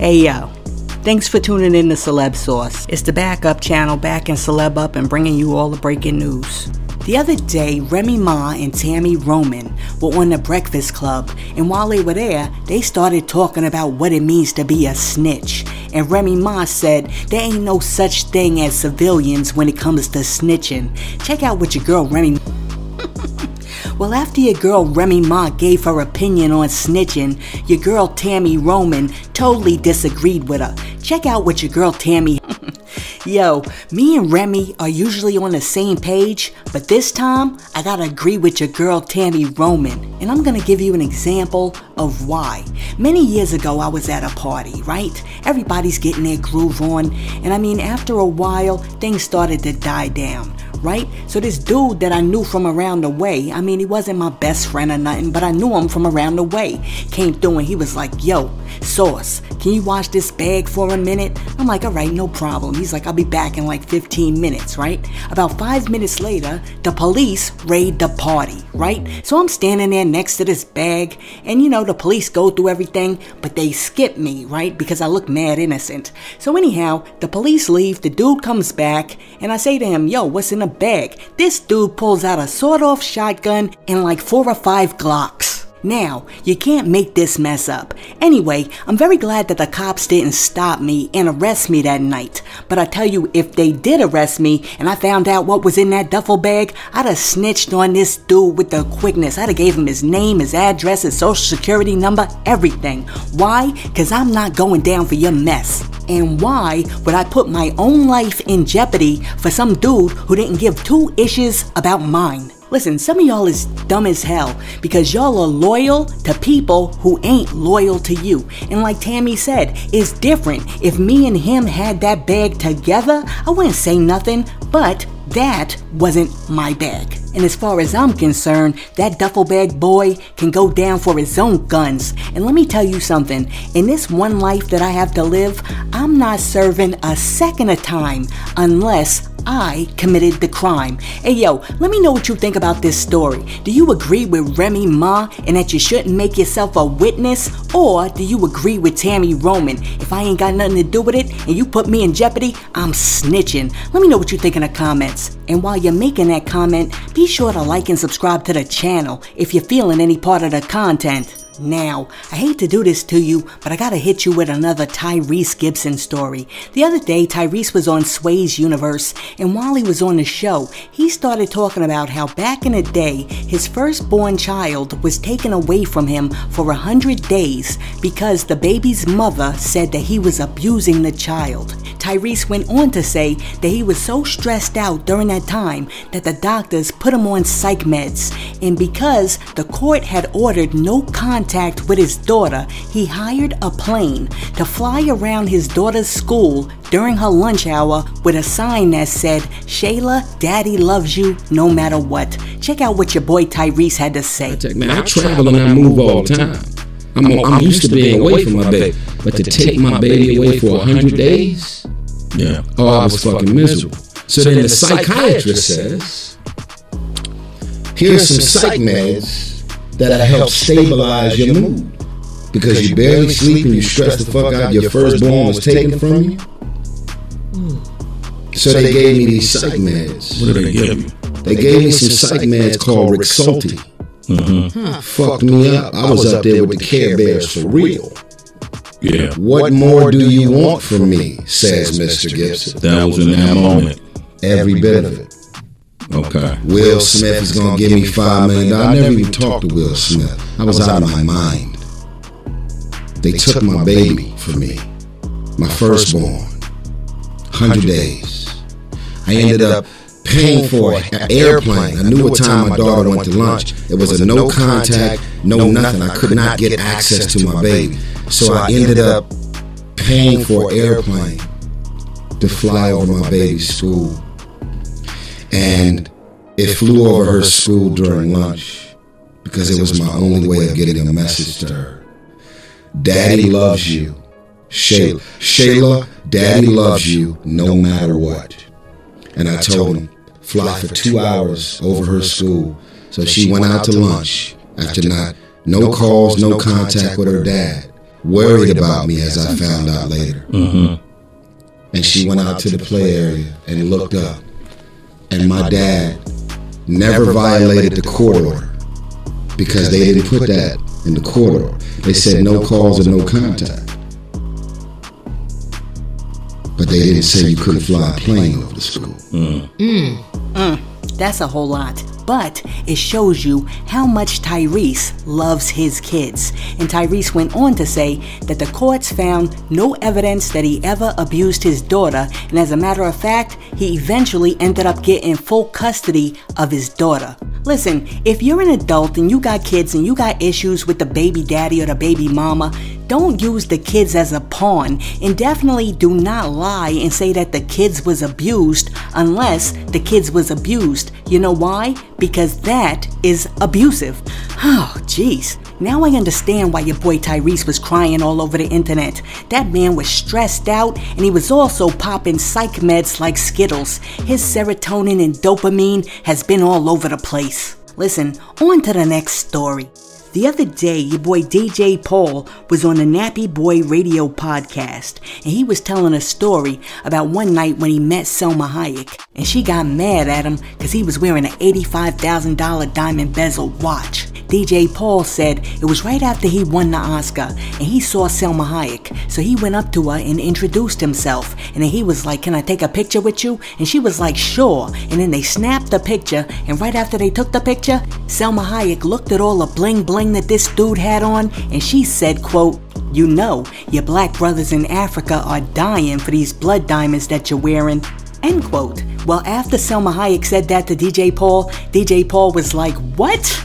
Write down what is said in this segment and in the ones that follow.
Hey yo, thanks for tuning in to Celeb Sauce. It's the backup channel backing Celeb up and bringing you all the breaking news. The other day, Remy Ma and Tami Roman were on the Breakfast Club, and while they were there, they started talking about what it means to be a snitch. And Remy Ma said there ain't no such thing as civilians when it comes to snitching. Check out what your girl Remy Well, after your girl Remy Ma gave her opinion on snitching, your girl Tami Roman totally disagreed with her. Check out what your girl Tami Yo, me and Remy are usually on the same page, but this time, I gotta agree with your girl Tami Roman, and I'm gonna give you an example of why. Many years ago, I was at a party, right? Everybody's getting their groove on, and I mean, after a while, things started to die down, right? So this dude that I knew from around the way, I mean, he wasn't my best friend or nothing, but I knew him from around the way, came through and he was like, yo, Sauce, can you wash this bag for a minute? I'm like, all right, no problem. He's like, I'll be back in like 15 minutes, right? About 5 minutes later, the police raid the party, right? So I'm standing there next to this bag, and you know, the police go through everything, but they skip me, right? Because I look mad innocent. So anyhow, the police leave, the dude comes back, and I say to him, yo, what's in the bag? This dude pulls out a sawed-off shotgun and like 4 or 5 Glocks. Now, you can't make this mess up. Anyway, I'm very glad that the cops didn't stop me and arrest me that night. But I tell you, if they did arrest me and I found out what was in that duffel bag, I'd have snitched on this dude with the quickness. I'd have gave him his name, his address, his social security number, everything. Why? Because I'm not going down for your mess. And why would I put my own life in jeopardy for some dude who didn't give 2 issues about mine? Listen, some of y'all is dumb as hell because y'all are loyal to people who ain't loyal to you. And like Tami said, it's different. If me and him had that bag together, I wouldn't say nothing, but that wasn't my bag. And as far as I'm concerned, that duffel bag boy can go down for his own guns. And let me tell you something, in this one life that I have to live, I'm not serving a second of time unless I committed the crime. Hey yo, let me know what you think about this story. Do you agree with Remy Ma and that you shouldn't make yourself a witness? Or do you agree with Tami Roman? If I ain't got nothing to do with it and you put me in jeopardy, I'm snitching. Let me know what you think in the comments. And while you're making that comment, be sure to like and subscribe to the channel if you're feeling any part of the content. Now, I hate to do this to you, but I gotta hit you with another Tyrese Gibson story. The other day, Tyrese was on Sway's Universe, and while he was on the show, he started talking about how back in the day, his firstborn child was taken away from him for 100 days because the baby's mother said that he was abusing the child. Tyrese went on to say that he was so stressed out during that time that the doctors put him on psych meds, and because the court had ordered no contact with his daughter, he hired a plane to fly around his daughter's school during her lunch hour with a sign that said, Shayla, Daddy loves you no matter what. Check out what your boy Tyrese had to say. Man, I travel and I move all the time. I'm used to being away from my baby, but to take my baby away for 100 days? Yeah. Oh, I was fucking miserable. So then the psychiatrist says, here's some psych meds that'll help stabilize your mood. Because you barely sleep and you stress the fuck out your firstborn was taken from you. So they gave me these psych meds. What did they give you? They gave me some psych meds called Rexulti. Fucked me up. I was up there with the Care Bears for real. Yeah. What more do you want from me, says Mr. Gibson. That was in that moment. Every bit of it. Okay. Will Smith is gonna give me $5 million. I never even talked to Will Smith. I was out of my mind. They took my baby from me, my firstborn. 100 days. I ended up paying for an airplane. I knew what time my daughter went to lunch. It was a no contact, no nothing. I could not get access to my baby. So I ended up paying for an airplane to fly over my baby's school. And it flew over her school during lunch because it was my only way of getting a message to her. Daddy loves you. Shayla, Daddy loves you no matter what. And I told him, fly for 2 hours over her school. So she went out to lunch after no calls, no contact with her dad. worried about me, as I found out later. And she went out to the play area and looked up. And my dad never violated the court order, because they didn't put that in the court order. They said no calls or no contact. But they didn't say you couldn't fly a plane over the school. That's a whole lot. But it shows you how much Tyrese loves his kids. And Tyrese went on to say that the courts found no evidence that he ever abused his daughter, and as a matter of fact, he eventually ended up getting full custody of his daughter. Listen, if you're an adult and you got kids and you got issues with the baby daddy or the baby mama, don't use the kids as a pawn, and definitely do not lie and say that the kids was abused unless the kids was abused. You know why? Because that is abusive. Oh, jeez. Now I understand why your boy Tyrese was crying all over the internet. That man was stressed out, and he was also popping psych meds like Skittles. His serotonin and dopamine has been all over the place. Listen, on to the next story. The other day, your boy DJ Paul was on the Nappy Boy radio podcast, and he was telling a story about one night when he met Salma Hayek, and she got mad at him because he was wearing an $85,000 diamond bezel watch. DJ Paul said it was right after he won the Oscar, and he saw Salma Hayek, so he went up to her and introduced himself, and then he was like, "Can I take a picture with you?" And she was like, "Sure." And then they snapped the picture, and right after they took the picture, Salma Hayek looked at all the bling bling that this dude had on, and she said, quote, "You know, your black brothers in Africa are dying for these blood diamonds that you're wearing," end quote. Well, after Salma Hayek said that to DJ Paul was like, "What?"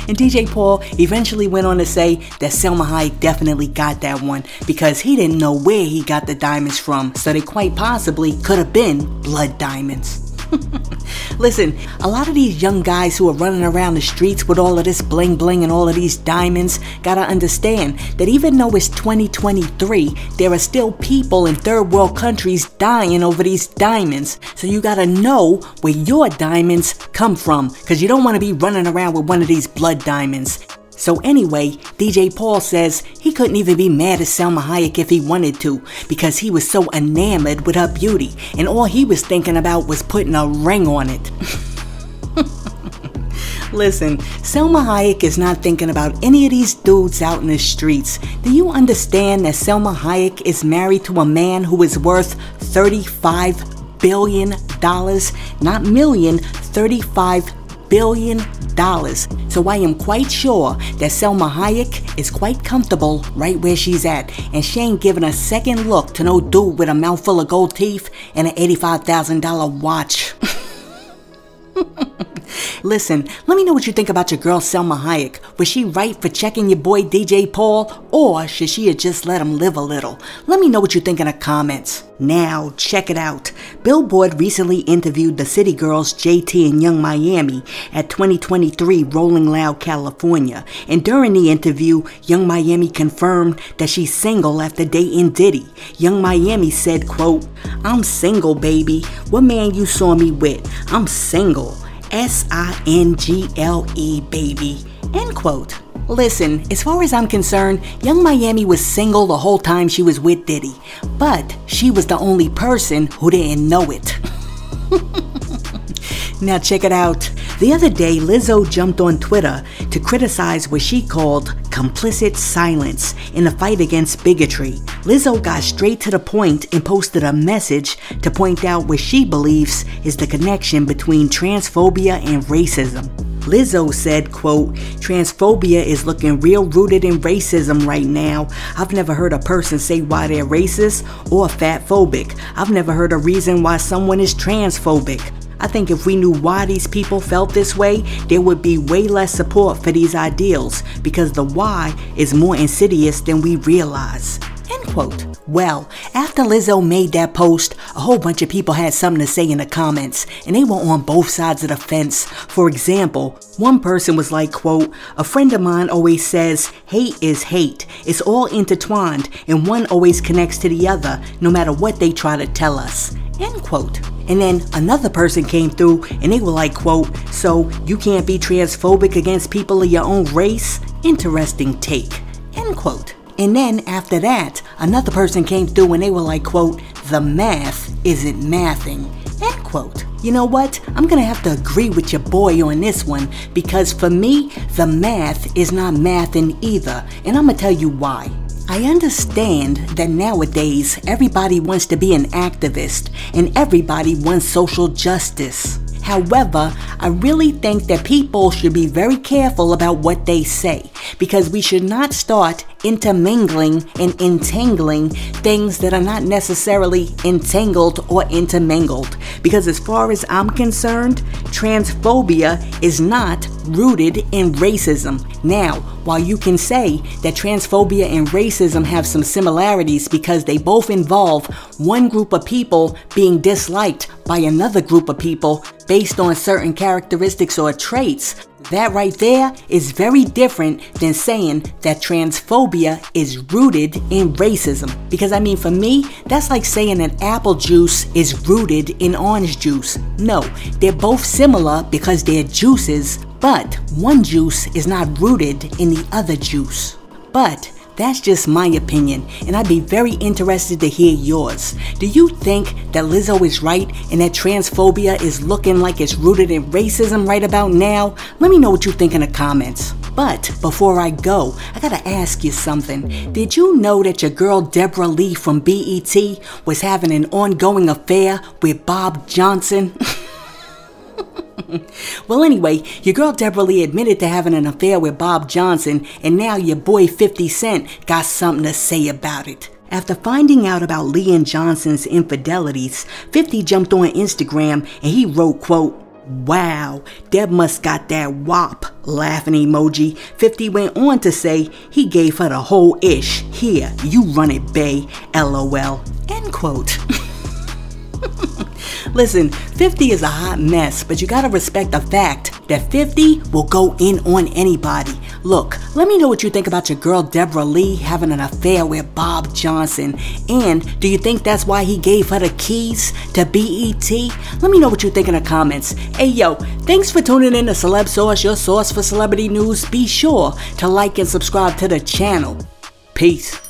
And DJ Paul eventually went on to say that Salma Hayek definitely got that one because he didn't know where he got the diamonds from, so they quite possibly could have been blood diamonds. Listen, a lot of these young guys who are running around the streets with all of this bling bling and all of these diamonds gotta understand that even though it's 2023, there are still people in third world countries dying over these diamonds. So you gotta know where your diamonds come from, because you don't want to be running around with one of these blood diamonds. So anyway, DJ Paul says he couldn't even be mad at Salma Hayek if he wanted to, because he was so enamored with her beauty, and all he was thinking about was putting a ring on it. Listen, Salma Hayek is not thinking about any of these dudes out in the streets. Do you understand that Salma Hayek is married to a man who is worth $35 billion? Not million, $35 billion. So I am quite sure that Salma Hayek is quite comfortable right where she's at, and she ain't giving a second look to no dude with a mouthful of gold teeth and an $85,000 watch. Listen, let me know what you think about your girl Salma Hayek. Was she right for checking your boy DJ Paul, or should she have just let him live a little? Let me know what you think in the comments. Now, check it out. Billboard recently interviewed the City Girls JT and Young Miami at 2023 Rolling Loud, California. And during the interview, Young Miami confirmed that she's single after dating Diddy. Young Miami said, quote, "I'm single, baby. What man you saw me with? I'm single. SINGLE, baby," end quote. Listen, as far as I'm concerned, Young Miami was single the whole time she was with Diddy, but she was the only person who didn't know it. Now check it out. The other day, Lizzo jumped on Twitter to criticize what she called complicit silence in the fight against bigotry. Lizzo got straight to the point and posted a message to point out what she believes is the connection between transphobia and racism. Lizzo said, quote, "Transphobia is looking real rooted in racism right now. I've never heard a person say why they're racist or fatphobic. I've never heard a reason why someone is transphobic. I think if we knew why these people felt this way, there would be way less support for these ideals, because the why is more insidious than we realize." End quote. Well, after Lizzo made that post, a whole bunch of people had something to say in the comments, and they were on both sides of the fence. For example, one person was like, quote, "A friend of mine always says, hate is hate. It's all intertwined, and one always connects to the other, no matter what they try to tell us." End quote. And then another person came through and they were like, quote, "So you can't be transphobic against people of your own race?" Interesting take, end quote. And then after that, another person came through and they were like, quote, the math isn't mathing, end quote. You know what? I'm gonna have to agree with your boy on this one, because for me, the math is not mathing either, and I'm gonna tell you why. I understand that nowadays everybody wants to be an activist and everybody wants social justice. However, I really think that people should be very careful about what they say, because we should not start intermingling and entangling things that are not necessarily entangled or intermingled. Because as far as I'm concerned, transphobia is not rooted in racism. Now, while you can say that transphobia and racism have some similarities because they both involve one group of people being disliked by another group of people based on certain characteristics or traits, that right there is very different than saying that transphobia is rooted in racism. Because I mean, for me, that's like saying that apple juice is rooted in orange juice. No, they're both similar because they're juices, but one juice is not rooted in the other juice. But that's just my opinion, and I'd be very interested to hear yours. Do you think that Lizzo is right and that transphobia is looking like it's rooted in racism right about now? Let me know what you think in the comments. But before I go, I gotta ask you something. Did you know that your girl Dreba Lee from BET was having an ongoing affair with Bob Johnson? Well, anyway, your girl Dreba Lee admitted to having an affair with Bob Johnson, and now your boy 50 Cent got something to say about it. After finding out about Lee and Johnson's infidelities, 50 jumped on Instagram and he wrote, quote, "Wow, Deb must got that wop," laughing emoji. 50 went on to say he gave her the whole ish. "Here, you run it, bae, LOL," end quote. Listen, 50 is a hot mess, but you gotta respect the fact that 50 will go in on anybody. Look, let me know what you think about your girl Dreba Lee having an affair with Bob Johnson. And do you think that's why he gave her the keys to BET? Let me know what you think in the comments. Hey yo, thanks for tuning in to Celeb Source, your source for celebrity news. Be sure to like and subscribe to the channel. Peace.